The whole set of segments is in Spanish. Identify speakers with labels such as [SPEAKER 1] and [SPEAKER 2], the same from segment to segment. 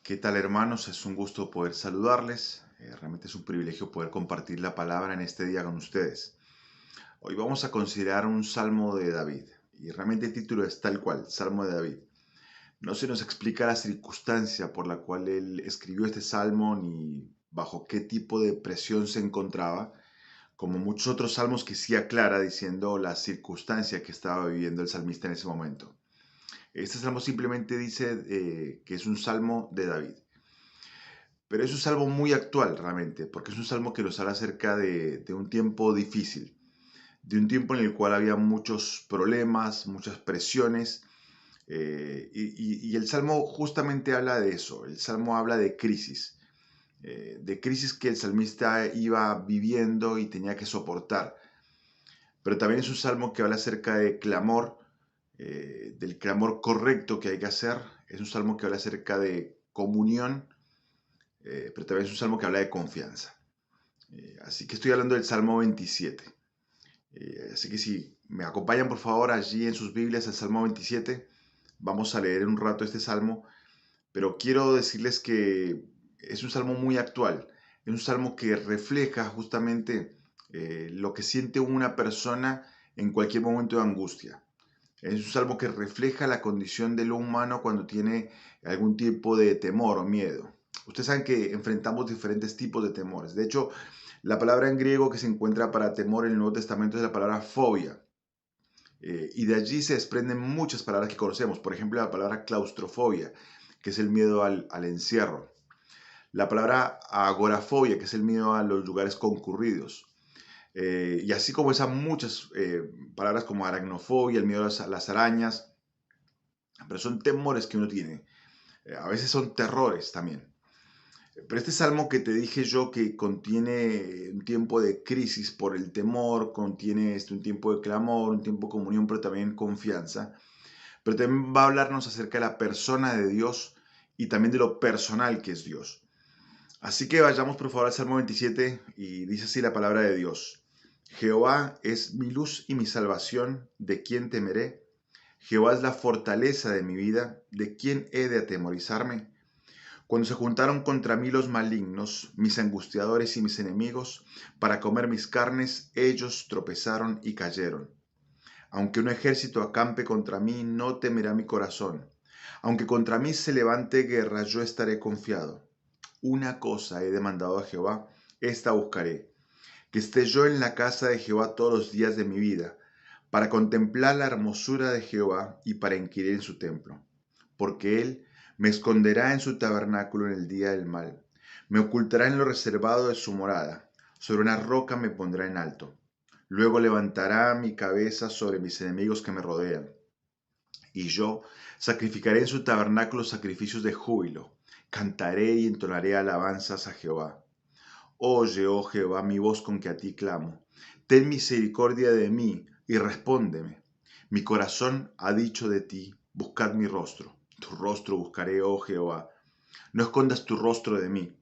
[SPEAKER 1] ¿Qué tal, hermanos? Es un gusto poder saludarles. Realmente es un privilegio poder compartir la palabra en este día con ustedes. Hoy vamos a considerar un salmo de David. Y realmente el título es tal cual, Salmo de David. No se nos explica la circunstancia por la cual él escribió este salmo ni bajo qué tipo de presión se encontraba, como muchos otros salmos que sí aclara diciendo la circunstancia que estaba viviendo el salmista en ese momento. Este salmo simplemente dice que es un salmo de David. Pero es un salmo muy actual realmente, porque es un salmo que nos habla acerca de un tiempo difícil, de un tiempo en el cual había muchos problemas, muchas presiones, y el salmo justamente habla de eso, el salmo habla de crisis que el salmista iba viviendo y tenía que soportar. Pero también es un salmo que habla acerca de clamor, del clamor correcto que hay que hacer, es un salmo que habla acerca de comunión, pero también es un salmo que habla de confianza. Así que estoy hablando del Salmo 27. Así que si me acompañan por favor allí en sus Biblias al Salmo 27, vamos a leer en un rato este salmo, pero quiero decirles que es un salmo muy actual, es un salmo que refleja justamente lo que siente una persona en cualquier momento de angustia. Es un salmo que refleja la condición de lo humano cuando tiene algún tipo de temor o miedo. Ustedes saben que enfrentamos diferentes tipos de temores. De hecho, la palabra en griego que se encuentra para temor en el Nuevo Testamento es la palabra fobia. Y de allí se desprenden muchas palabras que conocemos. Por ejemplo, la palabra claustrofobia, que es el miedo al encierro. La palabra agorafobia, que es el miedo a los lugares concurridos. Y así como esas muchas palabras como aracnofobia, el miedo a las arañas, pero son temores que uno tiene. A veces son terrores también. Pero este salmo que te dije yo que contiene un tiempo de crisis por el temor, contiene un tiempo de clamor, un tiempo de comunión, pero también confianza. Pero también va a hablarnos acerca de la persona de Dios y también de lo personal que es Dios. Así que vayamos por favor al Salmo 27 y dice así la palabra de Dios. Jehová es mi luz y mi salvación, ¿de quién temeré? Jehová es la fortaleza de mi vida, ¿de quién he de atemorizarme? Cuando se juntaron contra mí los malignos, mis angustiadores y mis enemigos, para comer mis carnes, ellos tropezaron y cayeron. Aunque un ejército acampe contra mí, no temerá mi corazón. Aunque contra mí se levante guerra, yo estaré confiado. Una cosa he demandado a Jehová, esta buscaré, que esté yo en la casa de Jehová todos los días de mi vida, para contemplar la hermosura de Jehová y para inquirir en su templo. Porque él me esconderá en su tabernáculo en el día del mal, me ocultará en lo reservado de su morada, sobre una roca me pondrá en alto. Luego levantará mi cabeza sobre mis enemigos que me rodean, y yo sacrificaré en su tabernáculo sacrificios de júbilo, cantaré y entonaré alabanzas a Jehová. Oye, oh Jehová, mi voz con que a ti clamo. Ten misericordia de mí y respóndeme. Mi corazón ha dicho de ti, buscad mi rostro. Tu rostro buscaré, oh Jehová. No escondas tu rostro de mí.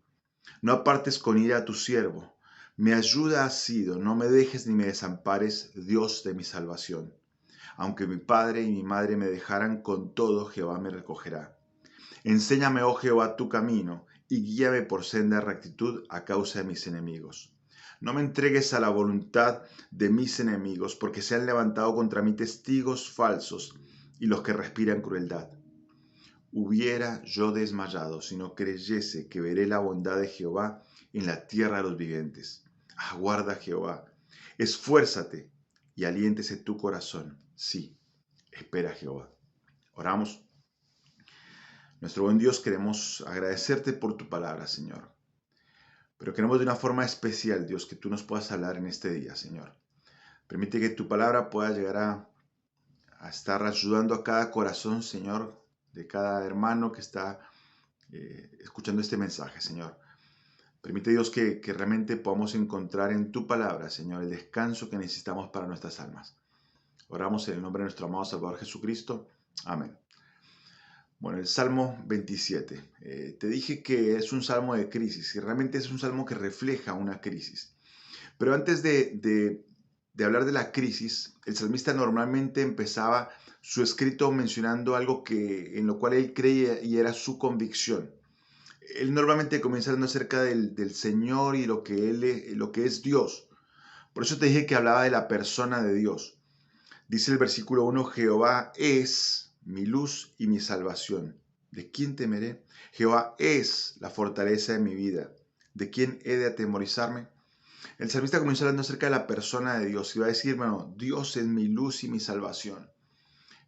[SPEAKER 1] No apartes con ira a tu siervo. Mi ayuda has sido, no me dejes ni me desampares, Dios de mi salvación. Aunque mi padre y mi madre me dejaran, con todo Jehová me recogerá. Enséñame, oh Jehová, tu camino, y guíame por senda de rectitud a causa de mis enemigos. No me entregues a la voluntad de mis enemigos, porque se han levantado contra mí testigos falsos y los que respiran crueldad. Hubiera yo desmayado si no creyese que veré la bondad de Jehová en la tierra de los vivientes. Aguarda Jehová, esfuérzate y aliéntese tu corazón. Sí, espera Jehová. Oramos. Nuestro buen Dios, queremos agradecerte por tu palabra, Señor. Pero queremos de una forma especial, Dios, que tú nos puedas hablar en este día, Señor. Permite que tu palabra pueda llegar a estar ayudando a cada corazón, Señor, de cada hermano que está escuchando este mensaje, Señor. Permite, Dios, que realmente podamos encontrar en tu palabra, Señor, el descanso que necesitamos para nuestras almas. Oramos en el nombre de nuestro amado Salvador Jesucristo. Amén. Bueno, el Salmo 27. Te dije que es un salmo de crisis y realmente es un salmo que refleja una crisis. Pero antes de hablar de la crisis, el salmista normalmente empezaba su escrito mencionando algo en lo cual él creía y era su convicción. Él normalmente comienza hablando acerca del Señor y lo que es Dios. Por eso te dije que hablaba de la persona de Dios. Dice el versículo 1, Jehová es mi luz y mi salvación. ¿De quién temeré? Jehová es la fortaleza de mi vida. ¿De quién he de atemorizarme? El salmista comenzó hablando acerca de la persona de Dios y va a decir, bueno, Dios es mi luz y mi salvación.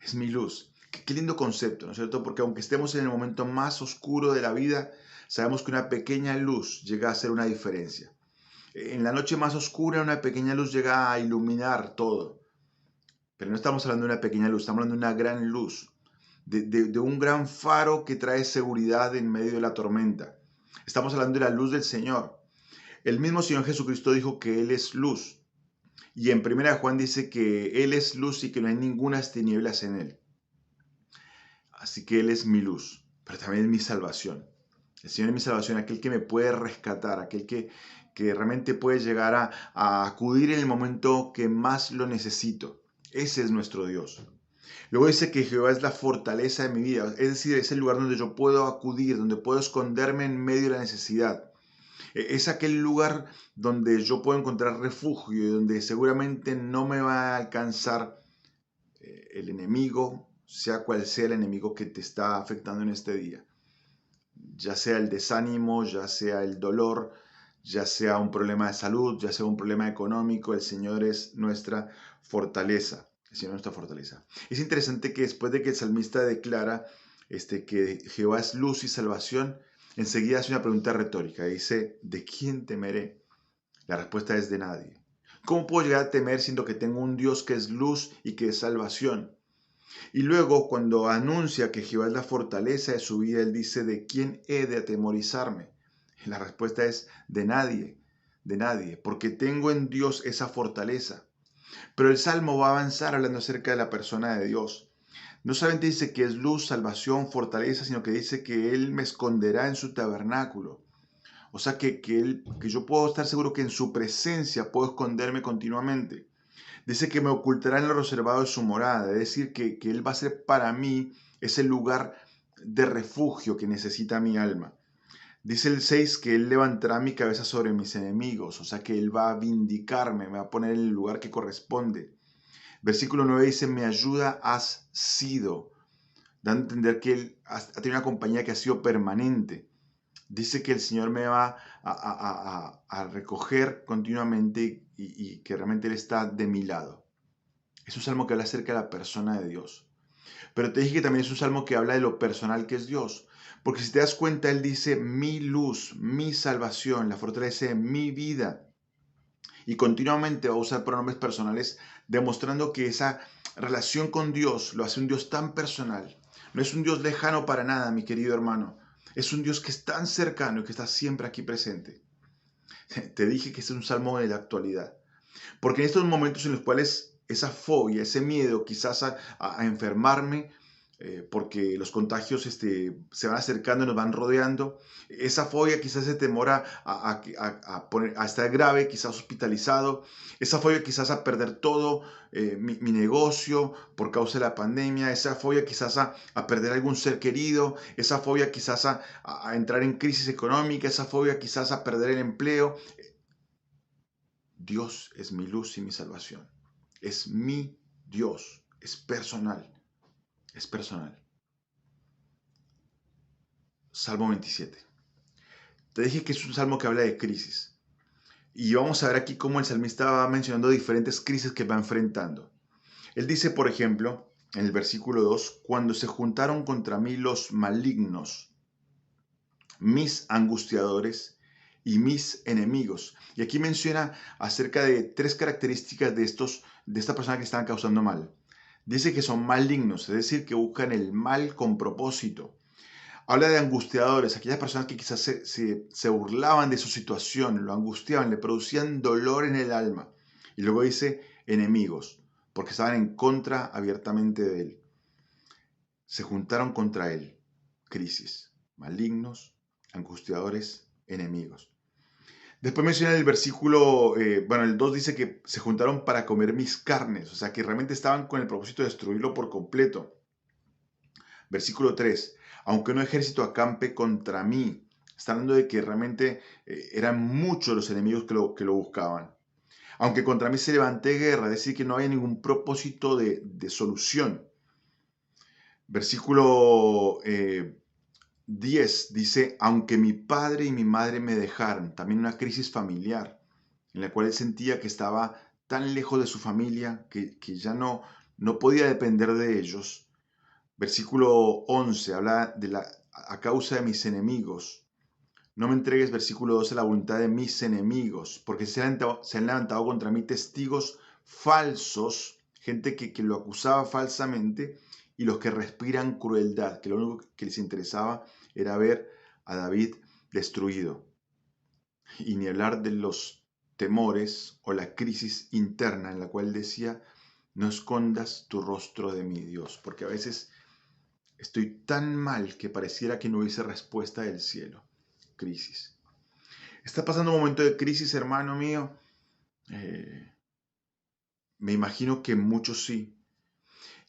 [SPEAKER 1] Es mi luz. Qué lindo concepto, ¿no es cierto? Porque aunque estemos en el momento más oscuro de la vida, sabemos que una pequeña luz llega a hacer una diferencia. En la noche más oscura, una pequeña luz llega a iluminar todo. Pero no estamos hablando de una pequeña luz, estamos hablando de una gran luz, de un gran faro que trae seguridad en medio de la tormenta. Estamos hablando de la luz del Señor. El mismo Señor Jesucristo dijo que Él es luz. Y en 1 Juan dice que Él es luz y que no hay ninguna tinieblas en Él. Así que Él es mi luz, pero también es mi salvación. El Señor es mi salvación, aquel que me puede rescatar, aquel que realmente puede llegar a acudir en el momento que más lo necesito. Ese es nuestro Dios. Luego dice que Jehová es la fortaleza de mi vida, es decir, es el lugar donde yo puedo acudir, donde puedo esconderme en medio de la necesidad. Es aquel lugar donde yo puedo encontrar refugio y donde seguramente no me va a alcanzar el enemigo, sea cual sea el enemigo que te está afectando en este día. Ya sea el desánimo, ya sea el dolor, ya sea un problema de salud, ya sea un problema económico, el Señor es nuestra fortaleza. El Señor es nuestra fortaleza. Es interesante que después de que el salmista declara que Jehová es luz y salvación, enseguida hace una pregunta retórica. Dice, ¿de quién temeré? La respuesta es de nadie. ¿Cómo puedo llegar a temer siendo que tengo un Dios que es luz y que es salvación? Y luego, cuando anuncia que Jehová es la fortaleza de su vida, él dice, ¿de quién he de atemorizarme? Y la respuesta es, de nadie, porque tengo en Dios esa fortaleza. Pero el Salmo va a avanzar hablando acerca de la persona de Dios. No solamente dice que es luz, salvación, fortaleza, sino que dice que Él me esconderá en su tabernáculo. O sea, que yo puedo estar seguro que en su presencia puedo esconderme continuamente. Dice que me ocultará en lo reservado de su morada, es decir, que Él va a ser para mí ese lugar de refugio que necesita mi alma. Dice el 6 que Él levantará mi cabeza sobre mis enemigos, o sea que Él va a vindicarme, me va a poner en el lugar que corresponde. Versículo 9 dice, mi ayuda has sido, dando a entender que Él ha tenido una compañía que ha sido permanente. Dice que el Señor me va a recoger continuamente y que realmente Él está de mi lado. Es un salmo que habla acerca de la persona de Dios. Pero te dije que también es un salmo que habla de lo personal que es Dios. Porque si te das cuenta, Él dice, mi luz, mi salvación, la fortaleza de mi vida. Y continuamente va a usar pronombres personales, demostrando que esa relación con Dios lo hace un Dios tan personal. No es un Dios lejano para nada, mi querido hermano. Es un Dios que es tan cercano y que está siempre aquí presente. Te dije que este es un salmo de la actualidad. Porque en estos momentos en los cuales esa fobia, ese miedo quizás a enfermarme, porque los contagios se van acercando y nos van rodeando, esa fobia, quizás ese temor a estar grave, quizás hospitalizado, esa fobia quizás a perder todo, mi negocio por causa de la pandemia, esa fobia quizás a perder algún ser querido, esa fobia quizás a entrar en crisis económica, esa fobia quizás a perder el empleo. Dios es mi luz y mi salvación. Es mi Dios. Es personal. Es personal. Salmo 27. Te dije que es un salmo que habla de crisis. Y vamos a ver aquí cómo el salmista va mencionando diferentes crisis que va enfrentando. Él dice, por ejemplo, en el versículo 2, cuando se juntaron contra mí los malignos, mis angustiadores y mis enemigos. Y aquí menciona acerca de tres características de esta persona que estaban causando mal. Dice que son malignos, es decir, que buscan el mal con propósito. Habla de angustiadores, aquellas personas que quizás se burlaban de su situación, lo angustiaban, le producían dolor en el alma. Y luego dice enemigos, porque estaban en contra abiertamente de él. Se juntaron contra él. Crisis. Malignos, angustiadores, enemigos. Después menciona el versículo, el 2 dice que se juntaron para comer mis carnes, o sea que realmente estaban con el propósito de destruirlo por completo. Versículo 3, aunque un ejército acampe contra mí, Está hablando de que realmente eran muchos los enemigos que lo buscaban. Aunque contra mí se levanté guerra, es decir, que no había ningún propósito de solución. Versículo 10 dice, aunque mi padre y mi madre me dejaron, también una crisis familiar, en la cual él sentía que estaba tan lejos de su familia que ya no podía depender de ellos. Versículo 11 habla a causa de mis enemigos. No me entregues, versículo 12, la voluntad de mis enemigos, porque se han levantado contra mí testigos falsos, gente que lo acusaba falsamente, y los que respiran crueldad, que lo único que les interesaba era ver a David destruido. Y ni hablar de los temores o la crisis interna en la cual decía, no escondas tu rostro de mí, Dios, porque a veces estoy tan mal que pareciera que no hubiese respuesta del cielo. Crisis. ¿Está pasando un momento de crisis, hermano mío? Eh, Me imagino que muchos sí.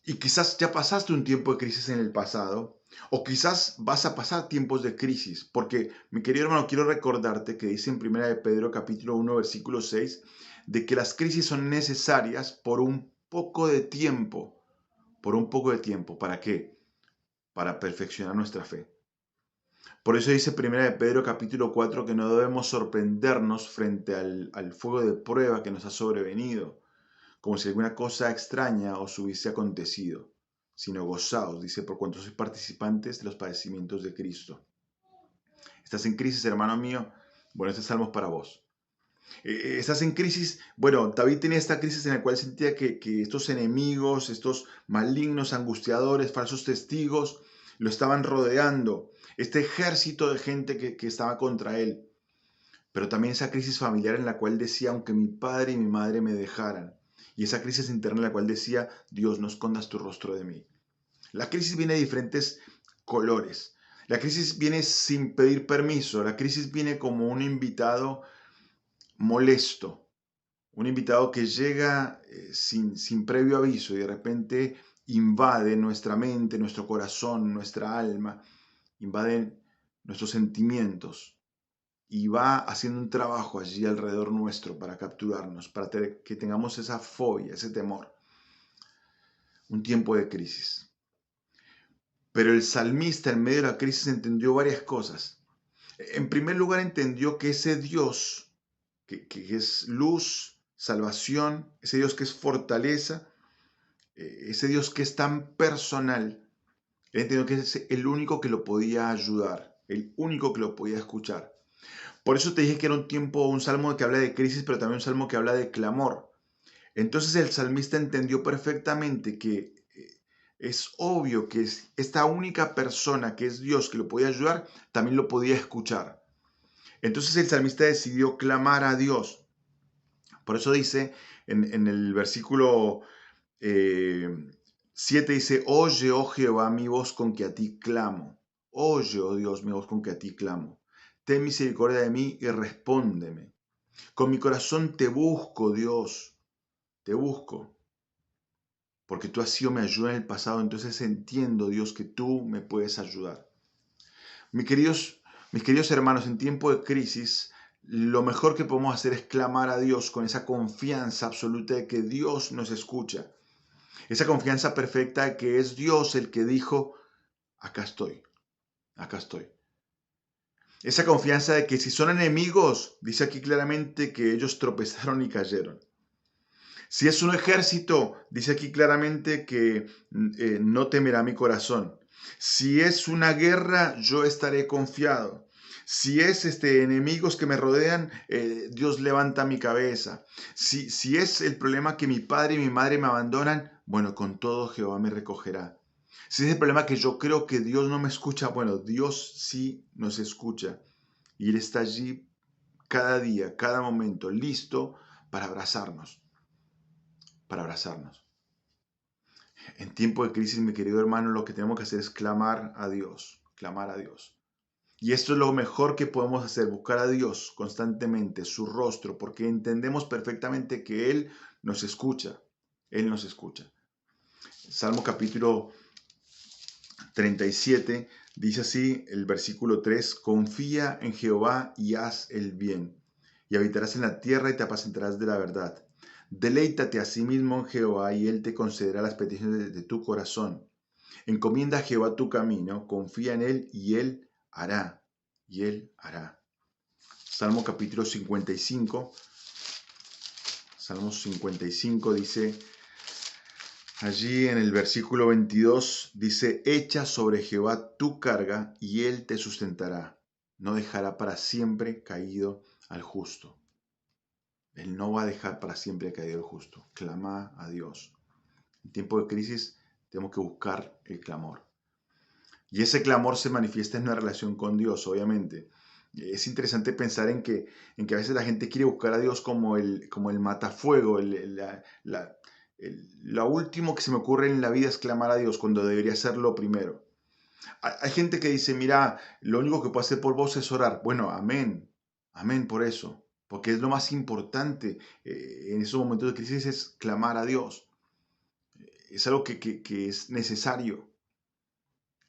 [SPEAKER 1] Y quizás ya pasaste un tiempo de crisis en el pasado, o quizás vas a pasar tiempos de crisis, porque, mi querido hermano, quiero recordarte que dice en 1 de Pedro capítulo 1, versículo 6, de que las crisis son necesarias por un poco de tiempo. ¿Por un poco de tiempo? ¿Para qué? Para perfeccionar nuestra fe. Por eso dice 1 de Pedro capítulo 4 que no debemos sorprendernos frente al fuego de prueba que nos ha sobrevenido, como si alguna cosa extraña os hubiese acontecido, sino gozaos, dice, por cuanto sois participantes de los padecimientos de Cristo. ¿Estás en crisis, hermano mío? Bueno, este salmo es para vos. ¿Estás en crisis? Bueno, David tenía esta crisis en la cual sentía que estos enemigos, estos malignos, angustiadores, falsos testigos, lo estaban rodeando. Este ejército de gente que estaba contra él. Pero también esa crisis familiar en la cual decía, aunque mi padre y mi madre me dejaran. Y esa crisis interna en la cual decía, Dios, no escondas tu rostro de mí. La crisis viene de diferentes colores. La crisis viene sin pedir permiso. La crisis viene como un invitado molesto. Un invitado que llega sin previo aviso y de repente invade nuestra mente, nuestro corazón, nuestra alma, invade nuestros sentimientos y va haciendo un trabajo allí alrededor nuestro para capturarnos, para que tengamos esa fobia, ese temor. Un tiempo de crisis. Pero el salmista en medio de la crisis entendió varias cosas. En primer lugar entendió que ese Dios, que es luz, salvación, ese Dios que es fortaleza, ese Dios que es tan personal, él entendió que es el único que lo podía ayudar, el único que lo podía escuchar. Por eso te dije que era un tiempo, un salmo que habla de crisis, pero también un salmo que habla de clamor. Entonces el salmista entendió perfectamente que es obvio que esta única persona que es Dios que lo podía ayudar, también lo podía escuchar. Entonces el salmista decidió clamar a Dios. Por eso dice en el versículo 7, dice, oye, oh Jehová, mi voz con que a ti clamo. Oye, oh Dios, mi voz con que a ti clamo. Ten misericordia de mí y respóndeme. Con mi corazón te busco, Dios, te busco. Porque tú has sido mi ayuda en el pasado, entonces entiendo, Dios, que tú me puedes ayudar. Mis queridos hermanos, en tiempo de crisis, lo mejor que podemos hacer es clamar a Dios con esa confianza absoluta de que Dios nos escucha. Esa confianza perfecta de que es Dios el que dijo, acá estoy, acá estoy. Esa confianza de que si son enemigos, dice aquí claramente que ellos tropezaron y cayeron. Si es un ejército, dice aquí claramente que no temerá mi corazón. Si es una guerra, yo estaré confiado. Si es enemigos que me rodean, Dios levanta mi cabeza. Si es el problema que mi padre y mi madre me abandonan, bueno, con todo Jehová me recogerá. Si es el problema que yo creo que Dios no me escucha, bueno, Dios sí nos escucha. Y Él está allí cada día, cada momento, listo para abrazarnos. Para abrazarnos. En tiempo de crisis, mi querido hermano, lo que tenemos que hacer es clamar a Dios, clamar a Dios. Y esto es lo mejor que podemos hacer, buscar a Dios constantemente, su rostro, porque entendemos perfectamente que Él nos escucha. Él nos escucha. Salmo capítulo 37 Dice así el versículo 3: confía en Jehová y haz el bien, y habitarás en la tierra y te apacentarás de la verdad. Deleítate a sí mismo en Jehová y él te concederá las peticiones de tu corazón. Encomienda a Jehová tu camino, confía en él y él hará, y él hará. Salmo capítulo 55, Salmo 55 dice, allí en el versículo 22 dice, echa sobre Jehová tu carga y él te sustentará. No dejará para siempre caído al justo. Él no va a dejar para siempre caído al justo. Clama a Dios. En tiempo de crisis tenemos que buscar el clamor. Y ese clamor se manifiesta en una relación con Dios, obviamente. Es interesante pensar en que a veces la gente quiere buscar a Dios como el matafuego, lo último que se me ocurre en la vida es clamar a Dios cuando debería ser lo primero. Hay gente que dice, mira, lo único que puedo hacer por vos es orar. Bueno, amén, amén por eso, porque es lo más importante en esos momentos de crisis es clamar a Dios. Es algo que es necesario.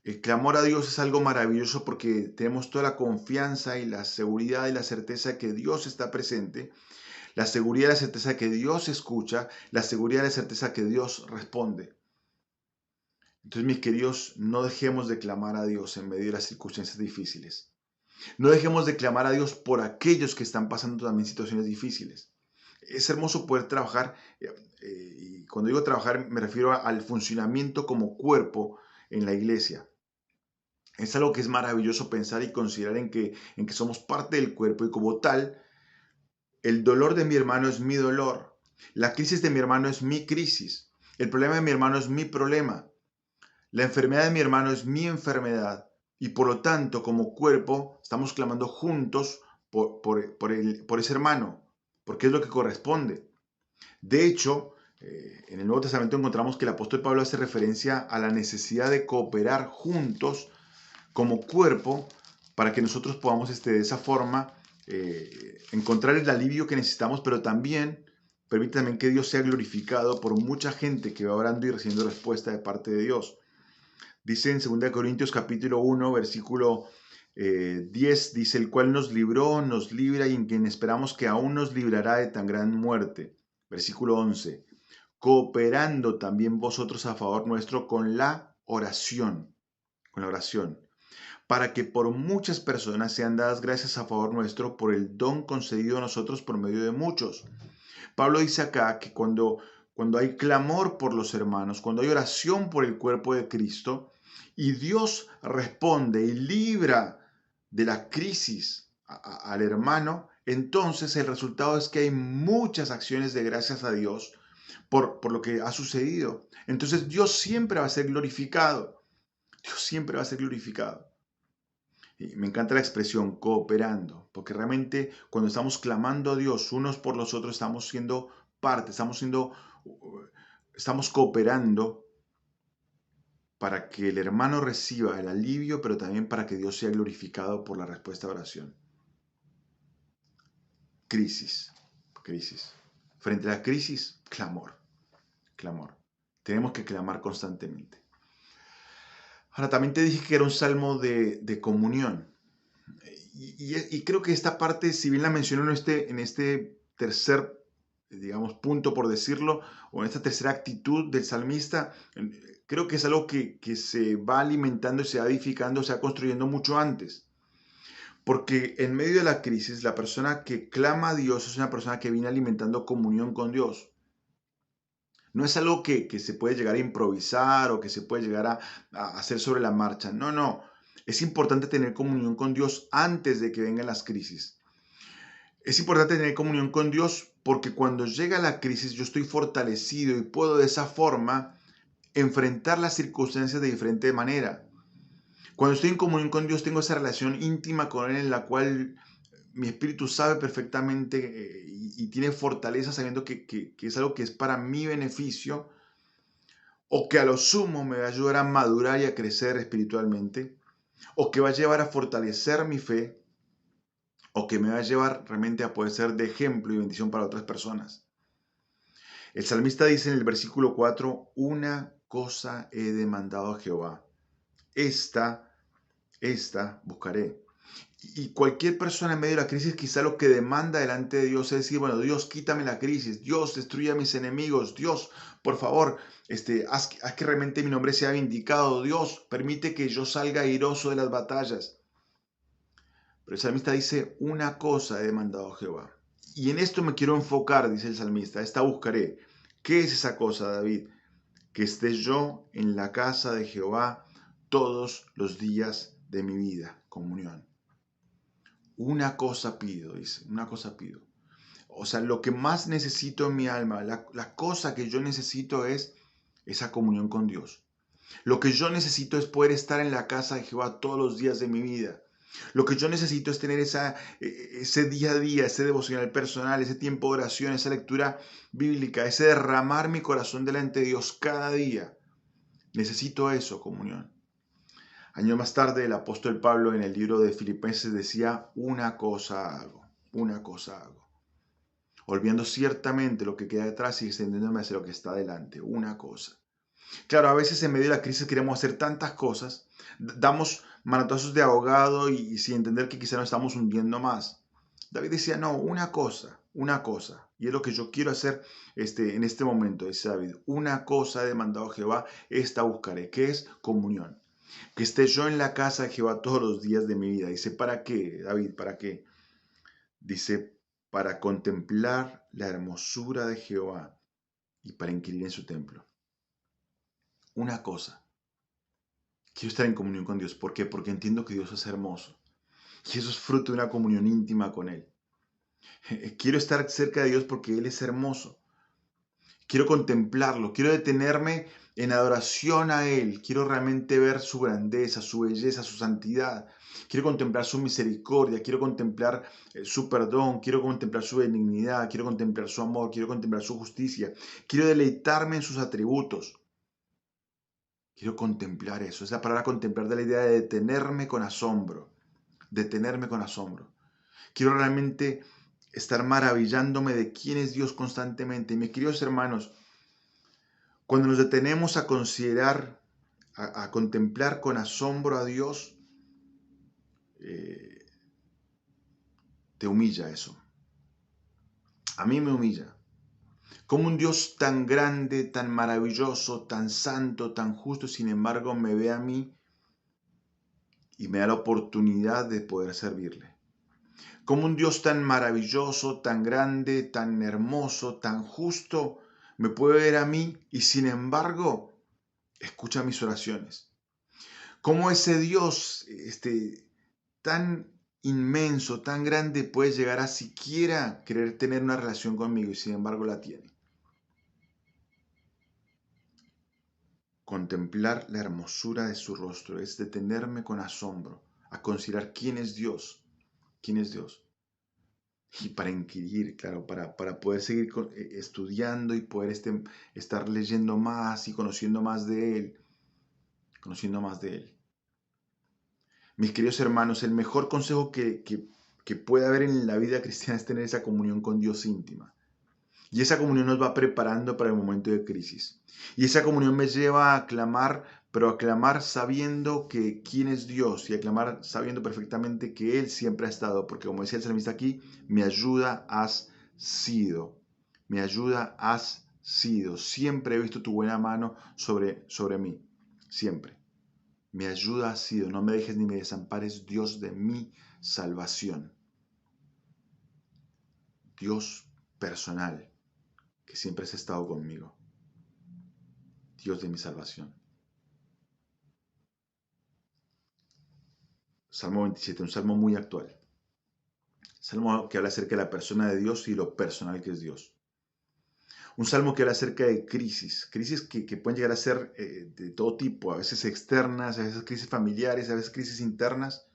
[SPEAKER 1] El clamor a Dios es algo maravilloso porque tenemos toda la confianza y la seguridad y la certeza de que Dios está presente, la seguridad y la certeza de que Dios escucha, la seguridad y la certeza de que Dios responde. Entonces, mis queridos, no dejemos de clamar a Dios en medio de las circunstancias difíciles. No dejemos de clamar a Dios por aquellos que están pasando también situaciones difíciles. Es hermoso poder trabajar, y cuando digo trabajar me refiero al funcionamiento como cuerpo en la iglesia. Es algo que es maravilloso pensar y considerar en que somos parte del cuerpo y como tal, el dolor de mi hermano es mi dolor. La crisis de mi hermano es mi crisis. El problema de mi hermano es mi problema. La enfermedad de mi hermano es mi enfermedad. Y por lo tanto, como cuerpo, estamos clamando juntos por ese hermano, porque es lo que corresponde. De hecho, en el Nuevo Testamento encontramos que el apóstol Pablo hace referencia a la necesidad de cooperar juntos como cuerpo para que nosotros podamos de esa forma encontrar el alivio que necesitamos, pero también permite también que Dios sea glorificado por mucha gente que va orando y recibiendo respuesta de parte de Dios. Dice en 2 Corintios capítulo 1, versículo 10, dice, el cual nos libró, nos libra y en quien esperamos que aún nos librará de tan gran muerte. Versículo 11, cooperando también vosotros a favor nuestro con la oración, para que por muchas personas sean dadas gracias a favor nuestro por el don concedido a nosotros por medio de muchos. Pablo dice acá que cuando hay clamor por los hermanos, cuando hay oración por el cuerpo de Cristo, y Dios responde y libra de la crisis al hermano, entonces el resultado es que hay muchas acciones de gracias a Dios por lo que ha sucedido. Entonces Dios siempre va a ser glorificado. Dios siempre va a ser glorificado. Y me encanta la expresión cooperando, porque realmente cuando estamos clamando a Dios unos por los otros, estamos siendo parte, estamos cooperando para que el hermano reciba el alivio, pero también para que Dios sea glorificado por la respuesta a oración. Crisis, crisis. Frente a la crisis, clamor, clamor. Tenemos que clamar constantemente. Ahora, también te dije que era un salmo de comunión. Y creo que esta parte, si bien la menciono en este tercer, digamos, punto, por decirlo, o en esta tercera actitud del salmista, creo que es algo que se va alimentando, se va edificando, se va construyendo mucho antes. Porque en medio de la crisis, la persona que clama a Dios es una persona que viene alimentando comunión con Dios. No es algo que se puede llegar a improvisar o que se puede llegar a hacer sobre la marcha. No, no. Es importante tener comunión con Dios antes de que vengan las crisis. Es importante tener comunión con Dios porque cuando llega la crisis yo estoy fortalecido y puedo de esa forma enfrentar las circunstancias de diferente manera. Cuando estoy en comunión con Dios tengo esa relación íntima con Él en la cual mi espíritu sabe perfectamente y tiene fortaleza sabiendo que es algo que es para mi beneficio o que a lo sumo me va a ayudar a madurar y a crecer espiritualmente o que va a llevar a fortalecer mi fe o que me va a llevar realmente a poder ser de ejemplo y bendición para otras personas. El salmista dice en el versículo 4, una cosa he demandado a Jehová. Esta esta buscaré. Y cualquier persona en medio de la crisis quizá lo que demanda delante de Dios es decir, bueno, Dios, quítame la crisis, Dios, destruye a mis enemigos, Dios, por favor, haz que realmente mi nombre sea vindicado, Dios, permite que yo salga airoso de las batallas. Pero el salmista dice, una cosa he demandado a Jehová. Y en esto me quiero enfocar, dice el salmista, esta buscaré. ¿Qué es esa cosa, David? Que esté yo en la casa de Jehová todos los días de mi vida. Comunión. Una cosa pido, dice, una cosa pido. O sea, lo que más necesito en mi alma, la cosa que yo necesito es esa comunión con Dios. Lo que yo necesito es poder estar en la casa de Jehová todos los días de mi vida. Lo que yo necesito es tener ese día a día, ese devocional personal, ese tiempo de oración, esa lectura bíblica, ese derramar mi corazón delante de Dios cada día. Necesito eso, comunión. Años más tarde, el apóstol Pablo en el libro de Filipenses decía, una cosa hago, una cosa hago. Olvidando ciertamente lo que queda detrás y extendiéndome hacia lo que está delante, una cosa. Claro, a veces en medio de la crisis queremos hacer tantas cosas, damos manotazos de ahogado y sin entender que quizá nos estamos hundiendo más. David decía, no, una cosa. Y es lo que yo quiero hacer en este momento, dice David. Una cosa he demandado a Jehová, esta buscaré, que es comunión. Que esté yo en la casa de Jehová todos los días de mi vida. Dice, ¿para qué, David? ¿Para qué? Dice, para contemplar la hermosura de Jehová y para inquirir en su templo. Una cosa. Quiero estar en comunión con Dios. ¿Por qué? Porque entiendo que Dios es hermoso. Y eso es fruto de una comunión íntima con Él. Quiero estar cerca de Dios porque Él es hermoso. Quiero contemplarlo. Quiero detenerme en adoración a Él. Quiero realmente ver su grandeza, su belleza, su santidad. Quiero contemplar su misericordia. Quiero contemplar su perdón. Quiero contemplar su benignidad. Quiero contemplar su amor. Quiero contemplar su justicia. Quiero deleitarme en sus atributos. Quiero contemplar eso. Es la palabra contemplar de la idea de detenerme con asombro. Detenerme con asombro. Quiero realmente estar maravillándome de quién es Dios constantemente. Y mis queridos hermanos, cuando nos detenemos a considerar, a contemplar con asombro a Dios, eh, te humilla eso. A mí me humilla. Como un Dios tan grande, tan maravilloso, tan santo, tan justo, sin embargo, me ve a mí y me da la oportunidad de poder servirle. Como un Dios tan maravilloso, tan grande, tan hermoso, tan justo, me puede ver a mí y sin embargo escucha mis oraciones. Como ese Dios tan inmenso, tan grande, puede llegar a siquiera querer tener una relación conmigo y sin embargo la tiene. Contemplar la hermosura de su rostro es detenerme con asombro a considerar quién es Dios. ¿Quién es Dios? Y para inquirir, claro, para poder seguir estudiando y poder estar leyendo más y conociendo más de Él, conociendo más de Él. Mis queridos hermanos, el mejor consejo que puede haber en la vida cristiana es tener esa comunión con Dios íntima. Y esa comunión nos va preparando para el momento de crisis. Y esa comunión me lleva a clamar, pero a clamar sabiendo que quién es Dios y a clamar sabiendo perfectamente que Él siempre ha estado. Porque como decía el salmista aquí, mi ayuda has sido. Mi ayuda has sido. Siempre he visto tu buena mano sobre mí. Siempre. Mi ayuda has sido. No me dejes ni me desampares, Dios de mi salvación. Dios personal, que siempre has estado conmigo. Dios de mi salvación. Salmo 27, un salmo muy actual. Salmo que habla acerca de la persona de Dios y lo personal que es Dios. Un salmo que habla acerca de crisis que pueden llegar a ser de todo tipo, a veces externas, a veces crisis familiares, a veces crisis internas,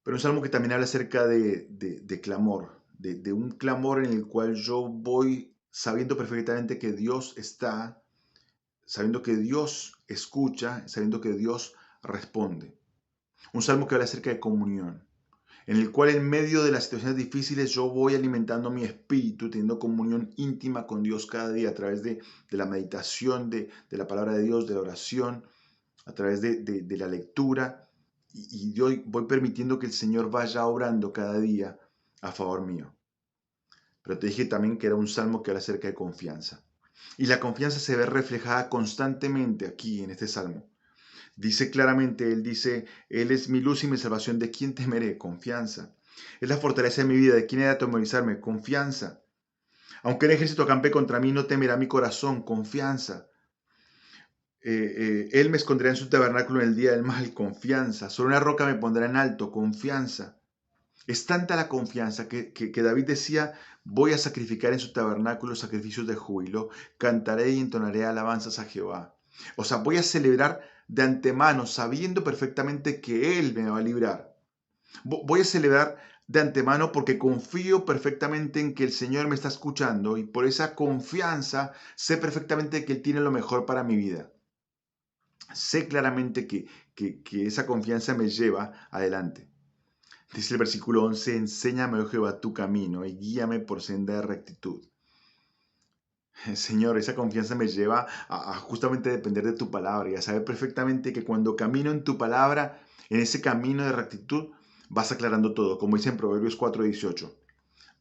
[SPEAKER 1] pero un salmo que también habla acerca de clamor, de un clamor en el cual yo voy sabiendo perfectamente que Dios está, sabiendo que Dios escucha, sabiendo que Dios responde. Un salmo que habla acerca de comunión, en el cual en medio de las situaciones difíciles yo voy alimentando mi espíritu, teniendo comunión íntima con Dios cada día a través de la meditación, de la palabra de Dios, de la oración, a través de la lectura. y yo voy permitiendo que el Señor vaya obrando cada día a favor mío. Pero te dije también que era un salmo que habla acerca de confianza. Y la confianza se ve reflejada constantemente aquí en este salmo. Dice claramente, él dice, Él es mi luz y mi salvación, ¿de quién temeré? Confianza. Es la fortaleza de mi vida, ¿de quién he de atemorizarme? Confianza. Aunque el ejército campe contra mí, no temerá mi corazón, confianza. Él me esconderá en su tabernáculo en el día del mal, confianza. Sobre una roca me pondrá en alto, confianza. Es tanta la confianza que David decía, voy a sacrificar en su tabernáculo sacrificios de júbilo, cantaré y entonaré alabanzas a Jehová. O sea, voy a celebrar de antemano, sabiendo perfectamente que Él me va a librar. Voy a celebrar de antemano porque confío perfectamente en que el Señor me está escuchando y por esa confianza sé perfectamente que Él tiene lo mejor para mi vida. Sé claramente que esa confianza me lleva adelante. Dice el versículo 11, enséñame, oh Jehová, tu camino y guíame por senda de rectitud. Señor, esa confianza me lleva a justamente depender de tu palabra y a saber perfectamente que cuando camino en tu palabra, en ese camino de rectitud, vas aclarando todo, como dice en Proverbios 4:18.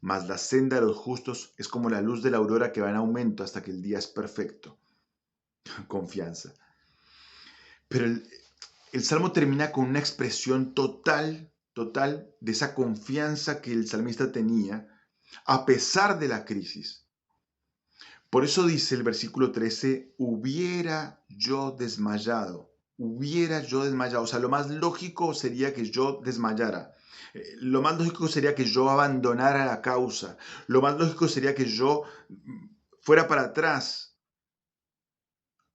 [SPEAKER 1] Mas la senda de los justos es como la luz de la aurora que va en aumento hasta que el día es perfecto. Confianza. Pero el Salmo termina con una expresión total de esa confianza que el salmista tenía a pesar de la crisis. Por eso dice el versículo 13, hubiera yo desmayado. O sea, lo más lógico sería que yo desmayara. Lo más lógico sería que yo abandonara la causa. Lo más lógico sería que yo fuera para atrás.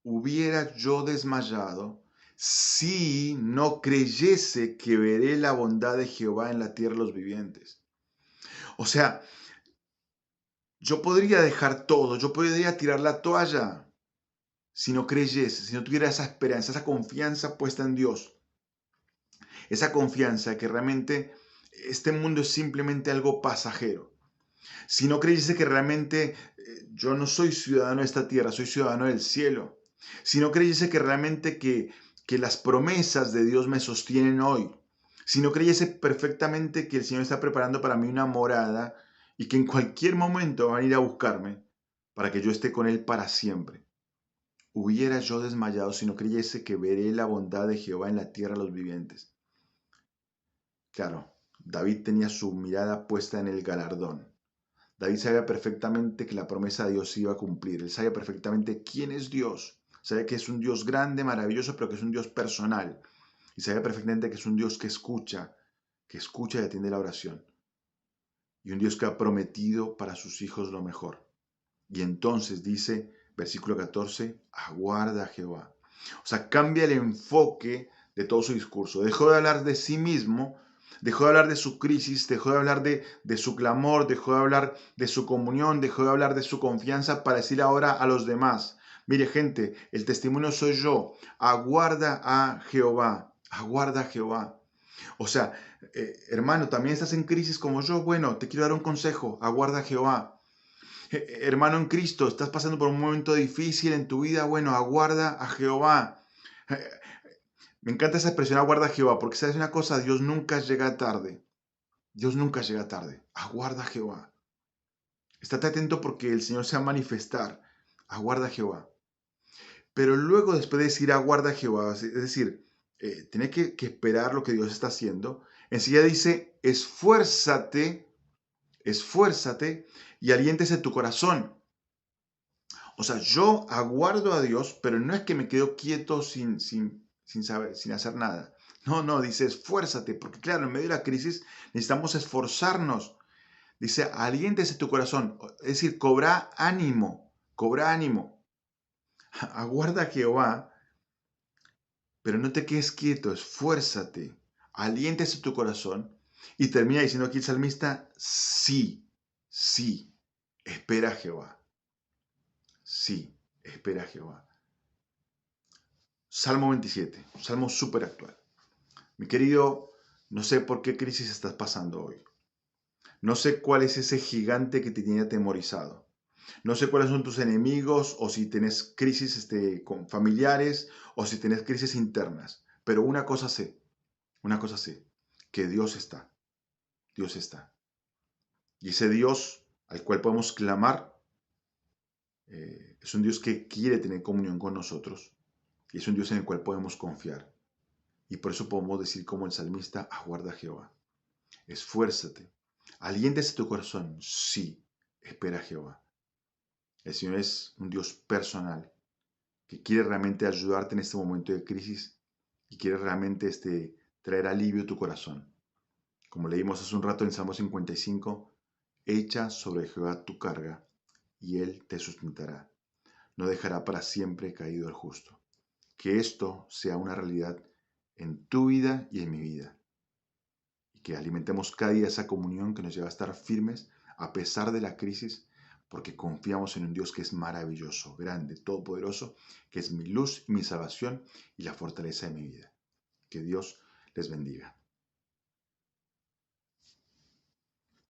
[SPEAKER 1] Hubiera yo desmayado si no creyese que veré la bondad de Jehová en la tierra de los vivientes. O sea, yo podría dejar todo, yo podría tirar la toalla si no creyese, si no tuviera esa esperanza, esa confianza puesta en Dios. Esa confianza que realmente este mundo es simplemente algo pasajero. Si no creyese que realmente yo no soy ciudadano de esta tierra, soy ciudadano del cielo. Si no creyese que realmente que las promesas de Dios me sostienen hoy. Si no creyese perfectamente que el Señor está preparando para mí una morada y que en cualquier momento van a ir a buscarme para que yo esté con Él para siempre. Hubiera yo desmayado si no creyese que veré la bondad de Jehová en la tierra de los vivientes. Claro, David tenía su mirada puesta en el galardón. David sabía perfectamente que la promesa de Dios se iba a cumplir. Él sabía perfectamente quién es Dios. Sabía que es un Dios grande, maravilloso, pero que es un Dios personal. Y sabía perfectamente que es un Dios que escucha y atiende la oración. Y un Dios que ha prometido para sus hijos lo mejor. Y entonces dice, versículo 14, aguarda a Jehová. O sea, cambia el enfoque de todo su discurso. Dejó de hablar de sí mismo, dejó de hablar de su crisis, dejó de hablar de su clamor, dejó de hablar de su comunión, dejó de hablar de su confianza para decir ahora a los demás, mire gente, el testimonio soy yo, aguarda a Jehová, aguarda a Jehová. O sea, hermano, también estás en crisis como yo, bueno, te quiero dar un consejo, aguarda a Jehová. Hermano en Cristo, estás pasando por un momento difícil en tu vida, bueno, aguarda a Jehová. Me encanta esa expresión, aguarda a Jehová, porque sabes una cosa, Dios nunca llega tarde. Dios nunca llega tarde. Aguarda a Jehová. Estate atento porque el Señor se va a manifestar. Aguarda a Jehová. Pero luego, después de decir aguarda a Jehová, es decir, tienes que esperar lo que Dios está haciendo, enseguida dice, esfuérzate y aliéntese tu corazón. O sea, yo aguardo a Dios, pero no es que me quedo quieto sin saber, sin hacer nada. No, dice esfuérzate, porque claro, en medio de la crisis necesitamos esforzarnos. Dice, aliéntese tu corazón, es decir, cobra ánimo. Aguarda a Jehová, pero no te quedes quieto, esfuérzate, aliéntese tu corazón. Y termina diciendo aquí el salmista, sí, espera a Jehová. Sí, espera a Jehová. Salmo 27, un salmo súper actual. Mi querido, no sé por qué crisis estás pasando hoy. No sé cuál es ese gigante que te tiene atemorizado. No sé cuáles son tus enemigos o si tenés crisis con familiares o si tenés crisis internas. Pero una cosa sé, Una cosa así, que Dios está, Dios está. Y ese Dios al cual podemos clamar es un Dios que quiere tener comunión con nosotros y es un Dios en el cual podemos confiar. Y por eso podemos decir como el salmista, aguarda a Jehová, esfuérzate, aliéntese tu corazón, sí, espera a Jehová. El Señor es un Dios personal que quiere realmente ayudarte en este momento de crisis y quiere realmente traer alivio a tu corazón. Como leímos hace un rato en Salmo 55, echa sobre Jehová tu carga y Él te sustentará. No dejará para siempre caído el justo. Que esto sea una realidad en tu vida y en mi vida. Y que alimentemos cada día esa comunión que nos lleva a estar firmes a pesar de la crisis, porque confiamos en un Dios que es maravilloso, grande, todopoderoso, que es mi luz y mi salvación y la fortaleza de mi vida. Que Dios les bendiga.